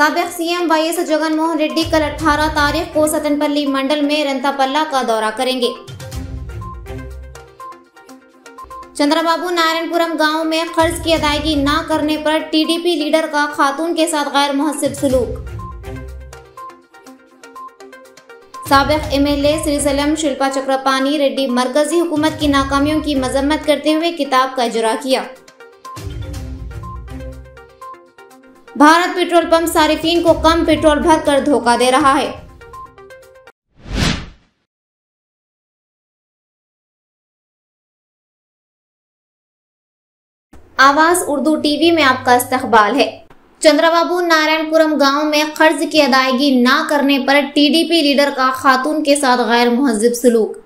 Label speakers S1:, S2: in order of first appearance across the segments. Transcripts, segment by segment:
S1: साबिक CM YS Jaganmohan Reddy कल 18 तारीख को सतनपल्ली मंडल में रंतापल्ला का दौरा करेंगे। चंद्रबाबू नारायणपुरम गांव में कर्ज की अदायगी न करने पर टीडीपी लीडर का खातून के साथ गैर मुहस्सिब सलूक। साबिक एमएलए श्रीशैलम शिल्पा चक्रपाणी रेड्डी मरकजी हुकूमत की नाकामियों की मजम्मत करते हुए किताब का इजरा किया। भारत पेट्रोल पंप सारिफीन को कम पेट्रोल भरकर धोखा दे रहा है। आवाज उर्दू टीवी में आपका इस्तकबाल है। चंद्रबाबू नारायणपुरम गांव में कर्ज की अदायगी न करने पर टीडीपी लीडर का खातून के साथ गैर मुहज्जिब सलूक।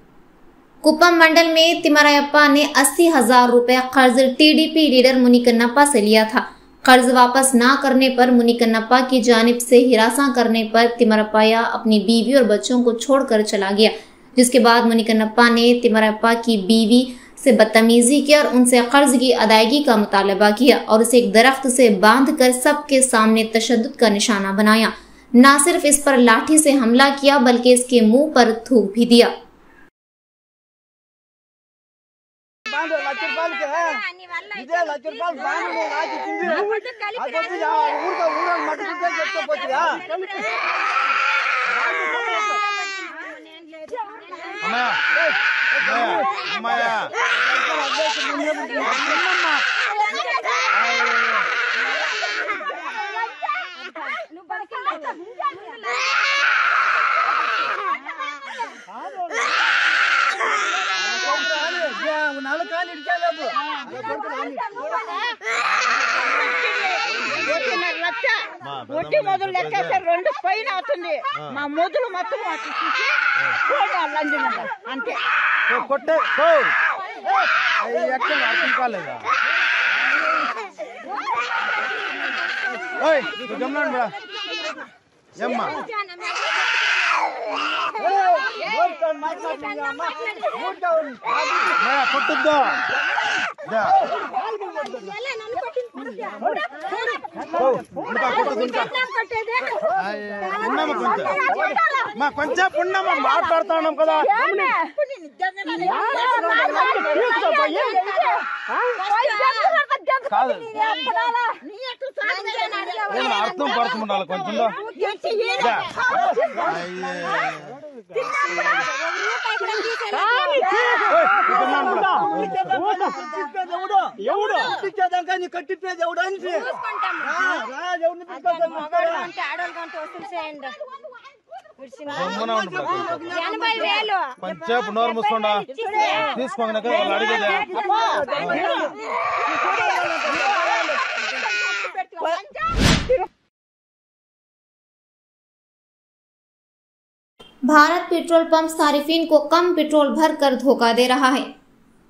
S1: कुप्पम मंडल में तिमरायप्पा ने 80,000 रुपए कर्ज टीडीपी लीडर मुनिकन्नप्पा से लिया था। कर्ज वापस न करने पर मुनिकन्नप्पा की जानिब से हिरासा करने पर तिमरायप्पा अपनी बीवी और बच्चों को छोड़कर चला गया, जिसके बाद मुनिकन्नप्पा ने तिमरायप्पा की बीवी से बदतमीजी की और उनसे कर्ज की अदायगी का मुतालबा किया और उसे एक दरख्त से बांधकर सबके सामने तशद्दुद का निशाना बनाया। न सिर्फ इस पर लाठी से हमला किया बल्कि इसके मुंह पर थूक भी दिया।
S2: ఒట్టి మొదలు లెక్కేస్తే 2 పైన అవుతుంది మా మొదలు మొత్తం అంతే
S3: కొట్టే అర్థం కాలేదా గమనండి ఏమ్మా కొట్టుద్దా కొంచెం పుణ్యమా మాట్లాడుతా ఉన్నాం కదా కాదు అర్థం పడుతుండాలి కొంచెం కట్టిప్పేది ఎవడు అని కొంచెంసేపు నోరు మూసుకోండా తీసుకోండి వాళ్ళు అడిగేదే
S1: भारत पेट्रोल पंप सारिफीन को कम पेट्रोल भरकर धोखा दे रहा है।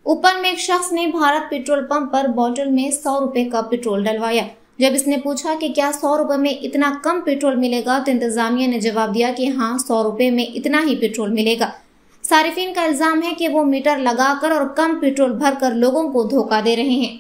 S1: ऊपर में एक शख्स ने भारत पेट्रोल पंप पर बोतल में 100 रुपए का पेट्रोल डलवाया। जब इसने पूछा कि क्या 100 रुपए में इतना कम पेट्रोल मिलेगा तो इंतजामिया ने जवाब दिया कि हाँ 100 रुपए में इतना ही पेट्रोल मिलेगा। सारिफीन का इल्जाम है कि वो मीटर लगाकर और कम पेट्रोल भरकर लोगों को धोखा दे रहे हैं।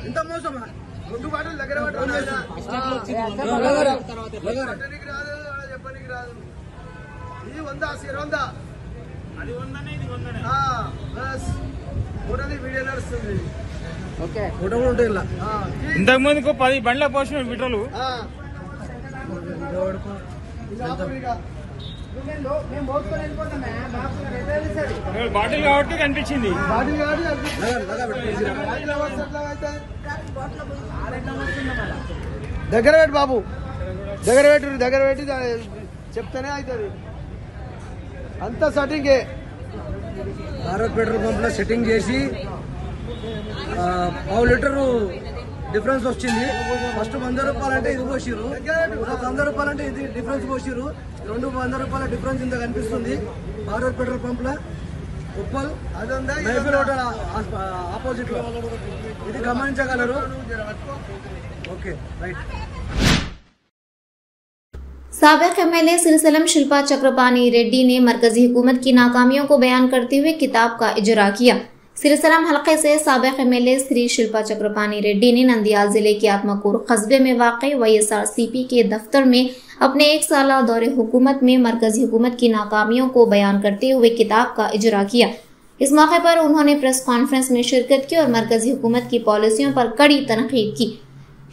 S3: ఇంత మోసమా 2 బాటలు దగ్గర చెప్పడానికి రాదు ఇది 100 100 అది 100 ఇది 100 బస్ ఫోటోది వీడియో నడుస్తుంది ఓకే ఫోటో కూడా ఉంటాయి ఇలా ఇంతకు ముందుకు 10 బండ్ల పోసిన మీటర్లు బాటిల్ కాబట్టి కనిపించింది దగ్గర పెట్టి బాబు దగ్గర పెట్టి చెప్తానే అవుతుంది అంత సెట్టింగే భారత్ పెట్రోల్ పంప్ లో సెట్టింగ్ చేసి 1/2 లీటరు డిఫరెన్స్ వచ్చింది. ఫస్ట్ 100 రూపాయలు అంటే ఇది పోసిరు, 100 రూపాయలు అంటే ఇది డిఫరెన్స్ పోసిరు. 200 రూపాయల డిఫరెన్స్ ఇంత కనిపిస్తుంది భారత్ పెట్రోల్ పంప్ లో. ఉప్పల్ మైఫిల్ హోటల్ ఆపోజిట్ లో ఇది గమనించగలరు. Okay right.
S1: साबिक एमएलए सिलसिलम शिल्पा चक्रपाणी रेड्डी ने मरकजी हुकूमत की नाकामियों को बयान करते हुए किताब का इजरा किया। सिलसिलम हलके से साबिक एमएलए श्री शिल्पा चक्रपाणी रेड्डी ने नंदियाल जिले के आत्माकूर कस्बे में वाक़ YSRCP के दफ्तर में अपने 1 साला दौरे हुकूमत में मरकजी हुकूमत की नाकामियों को बयान करते हुए किताब का इजरा किया। इस मौके पर उन्होंने प्रेस कॉन्फ्रेंस में शिरकत की और मरकजी हुकूमत की पॉलिसियों पर कड़ी तनकीद की।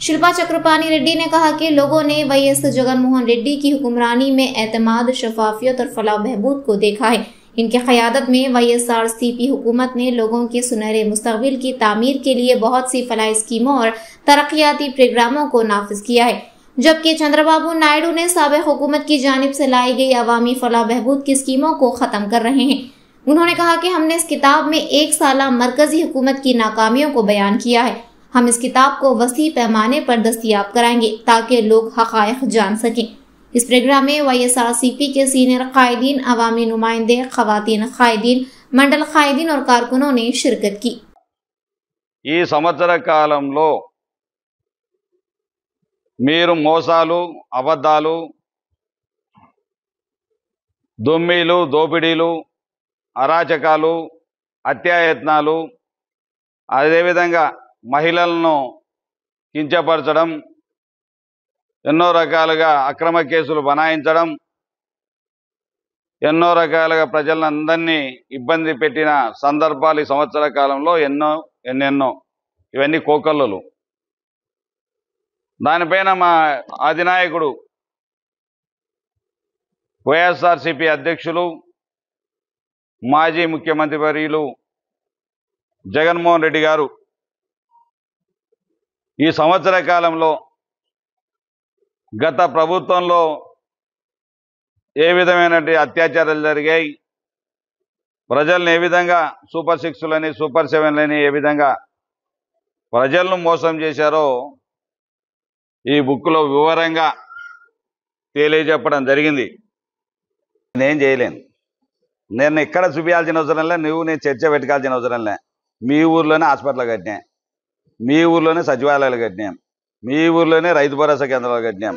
S1: शिल्पा चक्रपाणी रेड्डी ने कहा कि लोगों ने YS जगनमोहन रेड्डी की हुक्मरानी में एतमाद, शफाफियत और फलाह बहबूद को देखा है। इनके क़यादत में YSRCP हुकूमत ने लोगों के सुनहरे मुस्तक़बिल की तामीर के लिए बहुत सी फलाही स्कीमों और तरक्याती प्रोग्रामों को नाफिज किया है, जबकि चंद्रबाबू नायडू ने साबिक़ हुकूमत की जानिब से लाई गई अवामी फलाह बहबूद की स्कीमों को खत्म कर रहे हैं। उन्होंने कहा कि हमने इस किताब में 1 साला मरकजी हुकूमत की नाकामियों को बयान किया है। हम इस किताब को वसी पैमाने पर दस्तयाब कराएंगे ताकि लोग हक़ाइक़ जान सकें। इस प्रोग्राम में YSRCP के सीनियर कायदीन, अवामी नुमाइंदे, खवातीन कायदीन, मंडल कायदीन और कारकुनों ने शिरकत की।
S4: ఈ సంవత్సర కాలంలో మీరు మోసాలు, అబద్ధాలు, దొమ్మిలు, దోపిడీలు, అరాచకాలు, హత్యాయత్నాలు, అదేవిధంగా మహిళలను కించపరచడం, ఎన్నో రకాలుగా అక్రమ కేసులు బనాయించడం, ఎన్నో రకాలుగా ప్రజలందరినీ ఇబ్బంది పెట్టిన సందర్భాలు ఈ సంవత్సర కాలంలో ఎన్నెన్నో ఇవన్నీ కోకల్లులు. దానిపైన మా అధినాయకుడు YSRCP అధ్యక్షులు, మాజీ ముఖ్యమంత్రి వర్యులు జగన్మోహన్ రెడ్డి గారు ఈ సంవత్సర కాలంలో గత ప్రభుత్వంలో ఏ విధమైనటువంటి అత్యాచారాలు జరిగాయి, ప్రజల్ని ఏ విధంగా సూపర్ 6లని, సూపర్ 7లని ఏ విధంగా ప్రజలను మోసం చేశారో ఈ బుక్లో వివరంగా తెలియజెప్పడం జరిగింది. నేను చేయలేను, నేను ఎక్కడ చూపించాల్సిన అవసరం లే, నేను చర్చ పెట్టుకోవాల్సిన అవసరం లే. మీ ఊర్లోనే హాస్పిటల్ కట్టినా, మీ ఊర్లోనే సచివాలయాలు కట్టినాం, మీ ఊర్లోనే రైతు భరోసా కేంద్రాలు కట్టినాం,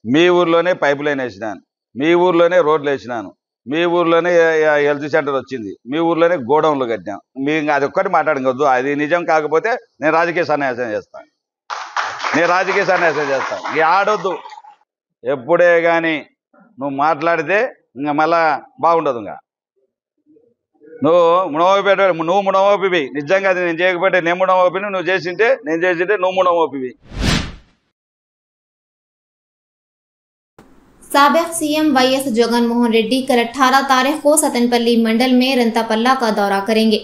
S4: మీ ఊర్లోనే పైప్ లైన్ వేసినాను, మీ ఊర్లోనే రోడ్లు వేసినాను, మీ ఊర్లోనే హెల్త్ సెంటర్ వచ్చింది, మీ ఊర్లోనే గోడౌన్లు కట్టినాం. మీకు అది ఒక్కటి మాట్లాడగద్దు. అది నిజం కాకపోతే నేను రాజకీయ సన్యాసం చేస్తాను, ఇక ఆడొద్దు. ఎప్పుడే కానీ నువ్వు మాట్లాడితే ఇంకా మళ్ళా బాగుండదు. ఇంకా నువ్వు మునమోపివి. నిజంగా అది నేను చేయకపోతే నేను మునమోపిని, నువ్వు చేసింటే నేను చేసింటే నువ్వు మునమోపివి.
S1: साबिक़ CM YS जगनमोहन रेड्डी कल 18 तारीख को सतनपल्ली मंडल में रेंतापल्ला का दौरा करेंगे।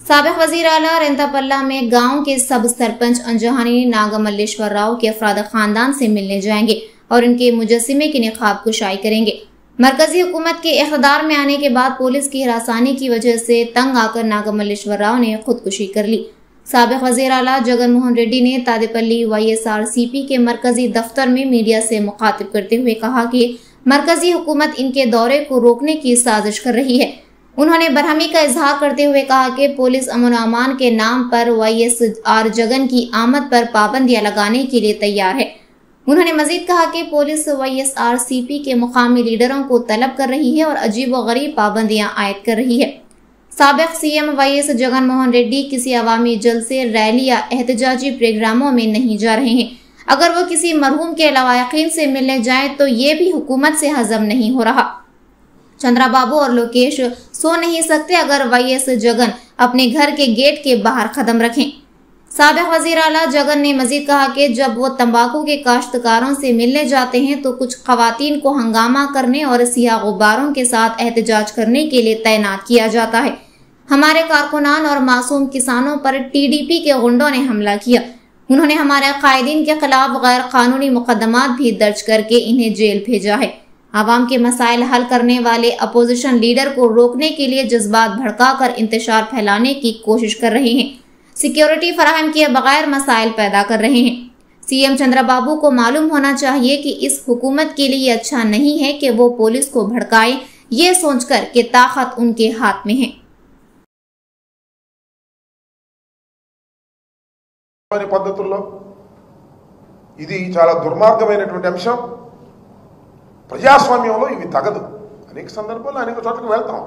S1: साबिक़ वज़ीर आला रेंतापल्ला में गांव के सब सरपंच अंजहानी नागमल्लेश्वर राव के अफराद खानदान से मिलने जाएंगे और इनके मुजस्सिमे की निकाब कुशाई करेंगे। मरकजी हुकूमत के इक़्तिदार में आने के बाद पुलिस की हिरासानी की वजह से तंग आकर नागमल्लेश्वर राव ने खुदकुशी कर ली। साबिक़ वज़ीर आला जगनमोहन रेड्डी ने तादेपल्ली YSRCP के मरकजी दफ्तर में मीडिया से मुखातिब करते हुए कहा कि मरकजी हुकूमत इनके दौरे को रोकने की साजिश कर रही है। उन्होंने बरहमी का इजहार करते हुए कहा कि पुलिस अमन अमान के नाम पर YSR जगन की आमद पर पाबंदियां लगाने के लिए तैयार है। उन्होंने मजीद कहा कि पुलिस YSRCP के मुकामी लीडरों को तलब कर रही है और अजीब व गरीब पाबंदियां आयद कर रही है। साबिक़ CM YS जगनमोहन रेड्डी किसी अवामी जलसे, रैली या एहतजाजी प्रोग्रामों में नहीं जा रहे हैं। अगर वो किसी मरहूम के लवायकीन से मिलने जाए तो ये भी हुकूमत से हजम नहीं हो रहा। चंद्रबाबू और लोकेश सो नहीं सकते अगर YS जगन अपने घर के गेट के बाहर कदम रखें। साबिक़ वज़ीर आला जगन ने मजीद कहा कि जब वो तंबाकू के काश्तकारों से मिलने जाते हैं तो कुछ खवातीन को हंगामा करने और सियाह गुब्बारों के साथ एहतजाज करने के लिए तैनात किया जाता है। हमारे कारकुनान और मासूम किसानों पर TDP के गुंडों ने हमला किया। उन्होंने हमारे कायदीन के खिलाफ गैर कानूनी मुकदमात भी दर्ज करके इन्हें जेल भेजा है। आवाम के मसाइल हल करने वाले अपोजिशन लीडर को रोकने के लिए जज्बात भड़काकर इंतशार फैलाने की कोशिश कर रहे हैं। सिक्योरिटी फराहम किए बगैर मसाइल पैदा कर रहे हैं। CM चंद्रबाबू को मालूम होना चाहिए कि इस हुकूमत के लिए अच्छा नहीं है कि वो पुलिस को भड़काए, ये सोचकर कि ताकत उनके हाथ में है।
S5: పద్ధతుల్లో ఇది చాలా దుర్మార్గమైనటువంటి అంశం. ప్రజాస్వామ్యంలో ఇవి తగదు. అనేక సందర్భాల్లో అనేక చోట్లకి వెళ్తాం,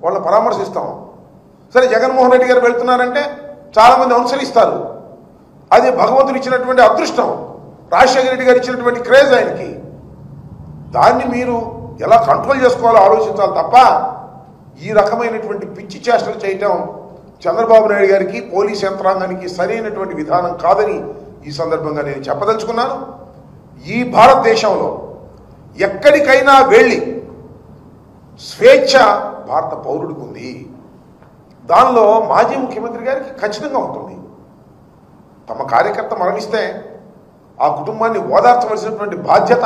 S5: వాళ్ళని పరామర్శిస్తాం. సరే, జగన్మోహన్ రెడ్డి గారు వెళ్తున్నారంటే చాలామంది అనుసరిస్తారు. అది భగవంతుడు ఇచ్చినటువంటి అదృష్టం, రాజశేఖర రెడ్డి గారు ఇచ్చినటువంటి క్రేజ్ ఆయనకి. దాన్ని మీరు ఎలా కంట్రోల్ చేసుకోవాలో ఆలోచించాలి తప్ప ఈ రకమైనటువంటి పిచ్చి చేష్టలు చేయటం చంద్రబాబు నాయుడు గారికి, పోలీస్ యంత్రాంగానికి సరైనటువంటి విధానం కాదని ఈ సందర్భంగా నేను చెప్పదలుచుకున్నాను. ఈ భారతదేశంలో ఎక్కడికైనా వెళ్ళి స్వేచ్ఛ భారత పౌరుడికి ఉంది. దానిలో మాజీ ముఖ్యమంత్రి గారికి ఖచ్చితంగా ఉంటుంది. తమ కార్యకర్త మరణిస్తే ఆ కుటుంబాన్ని ఓదార్చవలసినటువంటి బాధ్యత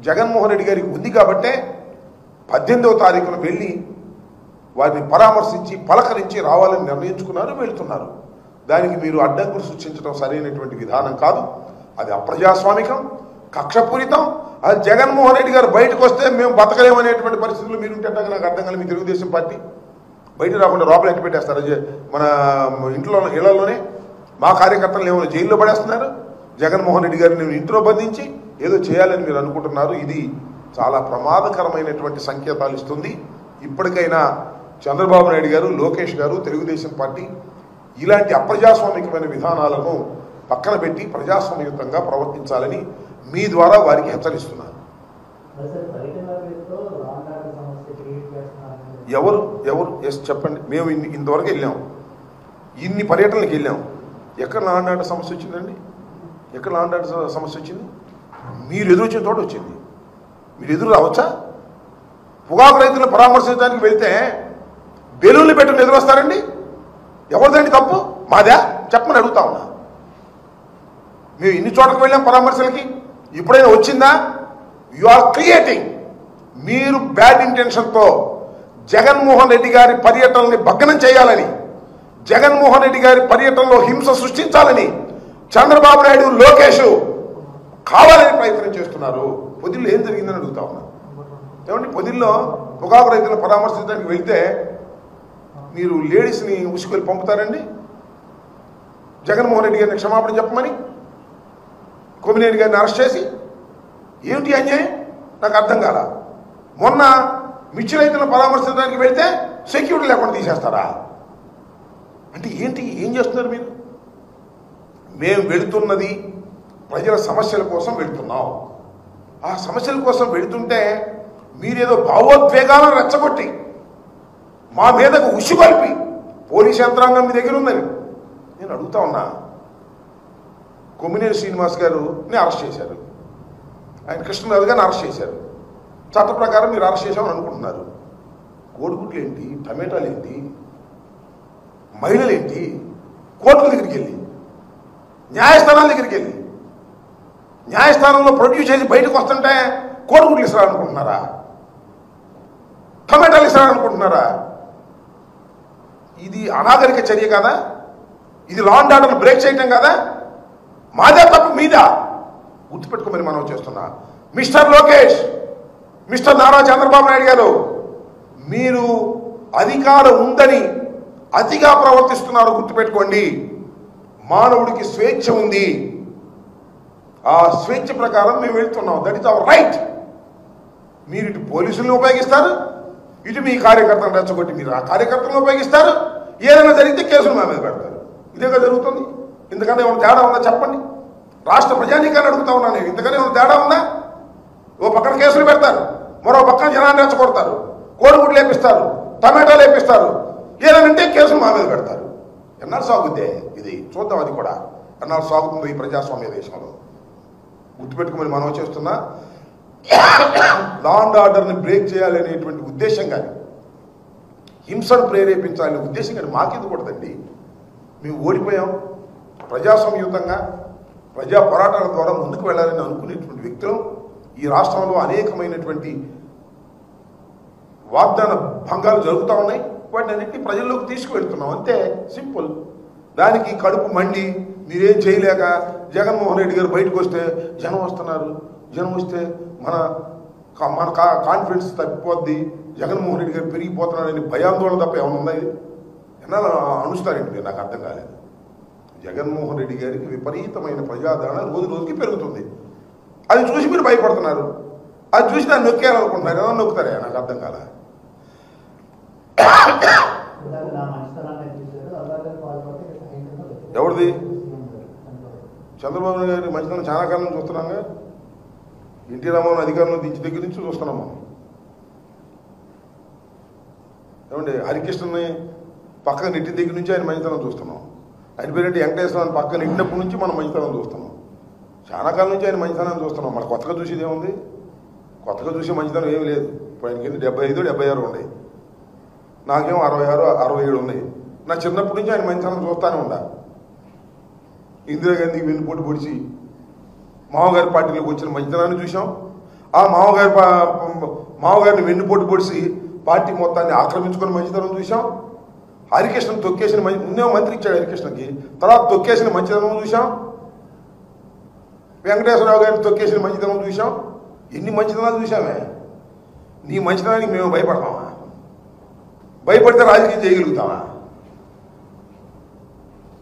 S5: జగన్మోహన్ రెడ్డి గారికి ఉంది కాబట్టే 18వ తారీఖున వెళ్ళి వారిని పరామర్శించి పలకరించి రావాలని నిర్ణయించుకున్నారు, వెళ్తున్నారు. దానికి మీరు అడ్డంకులు సృష్టించడం సరైనటువంటి విధానం కాదు. అది అప్రజాస్వామికం, కక్షపూరితం. అది జగన్మోహన్ రెడ్డి గారు బయటకు వస్తే మేము బతకలేమనేటువంటి పరిస్థితులు మీరుంటే నాకు అర్థం కాదు. మీ తెలుగుదేశం పార్టీ బయట రాకుండా లోపల ఎట్టి పెట్టేస్తారు. మన ఇళ్లలోనే మా కార్యకర్తలు ఏమైనా జైల్లో పడేస్తున్నారు. జగన్మోహన్ రెడ్డి గారిని ఇంట్లో బంధించి ఏదో చేయాలని మీరు అనుకుంటున్నారు. ఇది చాలా ప్రమాదకరమైనటువంటి సంకేతాలు ఇస్తుంది. ఇప్పటికైనా చంద్రబాబు నాయుడు గారు, లోకేష్ గారు, తెలుగుదేశం పార్టీ ఇలాంటి అప్రజాస్వామికమైన విధానాలను పక్కన పెట్టి ప్రజాస్వామ్యయుతంగా ప్రవర్తించాలని మీ ద్వారా వారికి హెచ్చరిస్తున్నారు. ఎవరు ఎవరు ఎస్ చెప్పండి. మేము ఇంతవరకు వెళ్ళాం, ఇన్ని పర్యటనలకు వెళ్ళాం. ఎక్కడ లా అండ్ ఆర్డర్ సమస్య వచ్చిందండి? ఎక్కడ లా అండ్ ఆర్డర్ సమస్య వచ్చింది? మీరు ఎదురు వచ్చిన తోట వచ్చింది. మీరు ఎదురు రావచ్చా? పొగాకు రైతులను పరామర్శించడానికి వెళ్తే బెలూన్లు పెట్టుకుని ఎదురు వస్తారండి. ఎవరిదండి తప్పు? మాదా? చెప్పమని అడుగుతా ఉన్నా. మేము ఇన్ని చోట్లకు వెళ్ళాం పరామర్శలకి, ఇప్పుడైనా వచ్చిందా? You are creating. మీరు బ్యాడ్ ఇంటెన్షన్తో జగన్మోహన్ రెడ్డి గారి పర్యటనని భగ్నం చేయాలని, జగన్మోహన్ రెడ్డి గారి పర్యటనలో హింస సృష్టించాలని చంద్రబాబు నాయుడు, లోకేష్ కావాలని ప్రయత్నం చేస్తున్నారు. పొదిల్లో ఏం జరిగిందని అడుగుతా ఉన్నా. ఏమంటే పొదిల్లో పొగాకు రైతులను పరామర్శించడానికి వెళ్తే మీరు లేడీస్ని ఉసుకొని పంపుతారండి? జగన్మోహన్ రెడ్డి గారిని క్షమాపణ చెప్పమని కొమ్మినేని గారిని అరెస్ట్ చేసి ఏమిటి అన్యాయం? నాకు అర్థం కాల. మొన్న మిర్చి రైతులను పరామర్శించడానికి వెళ్తే సెక్యూరిటీ లేకుండా తీసేస్తారా? అంటే ఏంటి, ఏం చేస్తున్నారు మీరు? మేము వెళుతున్నది ప్రజల సమస్యల కోసం వెళుతున్నాం. ఆ సమస్యల కోసం వెళుతుంటే మీరేదో భావోద్వేగాలను రెచ్చగొట్టి మా మీదకు ఉసిగొల్పి పోలీస్ యంత్రాంగం మీ దగ్గర ఉందని నేను అడుగుతా ఉన్నా. కొమ్మినేని శ్రీనివాస్ గారిని అరెస్ట్ చేశారు, ఆయన కృష్ణరాజు గారిని అరెస్ట్ చేశారు. చట్ట ప్రకారం మీరు అరెస్ట్ చేశామని అనుకుంటున్నారు. కోడిగుడ్లు ఏంటి, టమాటాలు ఏంటి, మహిళలు ఏంటి? కోర్టుల దగ్గరికి వెళ్ళి, న్యాయస్థానాల దగ్గరికి వెళ్ళి, న్యాయస్థానంలో ప్రొడ్యూస్ చేసి బయటకు వస్తుంటే కోడిగుడ్లు ఇస్తారనుకుంటున్నారా? టమాటాలు ఇస్తారనుకుంటున్నారా? ఇది అనాగరిక చర్య కాదా? ఇది లా అండ్ ఆర్డర్ బ్రేక్ చేయటం కాదా? మాదే తప్పు మీదా? గుర్తుపెట్టుకోమని మనం చేస్తున్నా. మిస్టర్ లోకేష్, మిస్టర్ నారా చంద్రబాబు నాయుడు గారు, మీరు అధికారం ఉందని అతిగా ప్రవర్తిస్తున్నారు. గుర్తుపెట్టుకోండి. మానవుడికి స్వేచ్ఛ ఉంది. ఆ స్వేచ్ఛ ప్రకారం మేము వెళ్తున్నాం. That is our right. మీరు ఇటు పోలీసులను ఉపయోగిస్తారు, ఇటు మీ కార్యకర్తలను రెచ్చగొట్టి మీరు ఆ కార్యకర్తలను ఉపయోగిస్తారు. ఏదైనా జరిగితే కేసులు మా మీద పెడతారు. ఇదేగా జరుగుతుంది. ఇంతకన్నా ఏమైనా తేడా ఉందా చెప్పండి. రాష్ట్ర ప్రజానీకాన్ని అడుగుతా ఉన్నా నేను. ఇంతకన్నా ఏమైనా తేడా ఉందా? ఓ పక్కన కేసులు పెడతారు, మరో పక్కన జనాన్ని రెచ్చగొడతారు, కోడిగుడ్లు లేపిస్తారు, టమాటాలు లేపిస్తారు. ఏదనంటే కేసులు మా మీద పెడతారు. ఎన్నాళ్ళు సాగుద్దే ఇది? చూద్దాం అది కూడా ఎన్నాళ్ళు సాగుతుందో ఈ ప్రజాస్వామ్య దేశంలో. గుర్తుపెట్టుకోమని మనం చేస్తున్నా. లా అండ్ ఆర్డర్ని బ్రేక్ చేయాలనేటువంటి ఉద్దేశం కానీ, హింసను ప్రేరేపించాలనే ఉద్దేశం కానీ మాకెందుకు కూడదండి. మేము ఓడిపోయాం. ప్రజాస్వామ్యయుతంగా ప్రజా పోరాటాల ద్వారా ముందుకు వెళ్ళాలని అనుకునేటువంటి వ్యక్తులు ఈ రాష్ట్రంలో అనేకమైనటువంటి వాగ్దాన భంగాలు జరుగుతూ ఉన్నాయి. వాటిని అన్నింటినీ ప్రజల్లోకి తీసుకువెళ్తున్నాం, అంతే, సింపుల్. దానికి కడుపు మండి మీరేం చేయలేక జగన్మోహన్ రెడ్డి గారు బయటకు వస్తే జనం వస్తున్నారు, జనం వస్తే మన కాన్ఫిడెన్స్ తప్పిపోద్ది, జగన్మోహన్ రెడ్డి గారు పెరిగిపోతున్నాడని భయాందోళన తప్ప ఏమైనా ఉందా? ఇది ఎన్నాళ్ళు అనుస్తారండి మీరు? నాకు అర్థం కాలేదు. జగన్మోహన్ రెడ్డి గారికి విపరీతమైన ప్రజాదరణ రోజు రోజుకి పెరుగుతుంది. అది చూసి మీరు భయపడుతున్నారు. అది చూసి దాన్ని నొక్కేయాలనుకుంటున్నారు. ఏమన్నా నొక్కుతారా? నాకు అర్థం కాల. ఎవరిది? చంద్రబాబు నాయుడు గారి మంచితనం చాలా కాలం నుంచి చూస్తున్నాంగా. ఎన్టీ రామారావు అధికారంలో దించి దగ్గర నుంచి చూస్తున్నాం మనం. ఏమండి, హరికృష్ణని పక్కన నెట్టి దగ్గర నుంచి ఆయన మంచితనం చూస్తున్నాం. ఆయన పేరేంటి వెంకటేశ్వరాన్ని పక్కన నెట్టినప్పటి నుంచి మనం మంచితనం చూస్తున్నాం. చాలా కాలం నుంచి ఆయన మంచితనాన్ని చూస్తున్నాం. మన కొత్తగా చూసేది ఏముంది? కొత్తగా చూసే మంచితనం ఏమి లేదు. ఇప్పుడు ఆయనకి 75, 76 ఉన్నాయి, నాకేమో 66, 67 ఉన్నాయి. నా చిన్నప్పటి నుంచి ఆయన మంచితనం చూస్తానే ఉండా. ఇందిరాగాంధీకి వెన్నుపోటు పొడిచి మామగారి పార్టీలోకి వచ్చిన మంచితనాన్ని చూసాం. ఆ మామగారిని వెన్నుపోటు పొడిచి పార్టీ మొత్తాన్ని ఆక్రమించుకుని మంచితనం చూసాం. హరికృష్ణ తొక్కేసిన ముందే మంత్రి ఇచ్చాడు హరికృష్ణకి, తర్వాత తొక్కేసిన మంచితనం చూసాం. వెంకటేశ్వరరావు గారిని తొక్కేసిన మంచితనం చూసాం. ఎన్ని మంచితనాలు చూసామే. నీ మంచితనానికి మేము భయపడతామా? భయపడితే రాజకీయం చేయగలుగుతామా?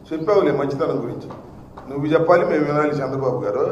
S5: చెప్పావులే మంచితనం గురించి. నువ్వు చెప్పాలి, మేము వినాలి. చంద్రబాబు గారు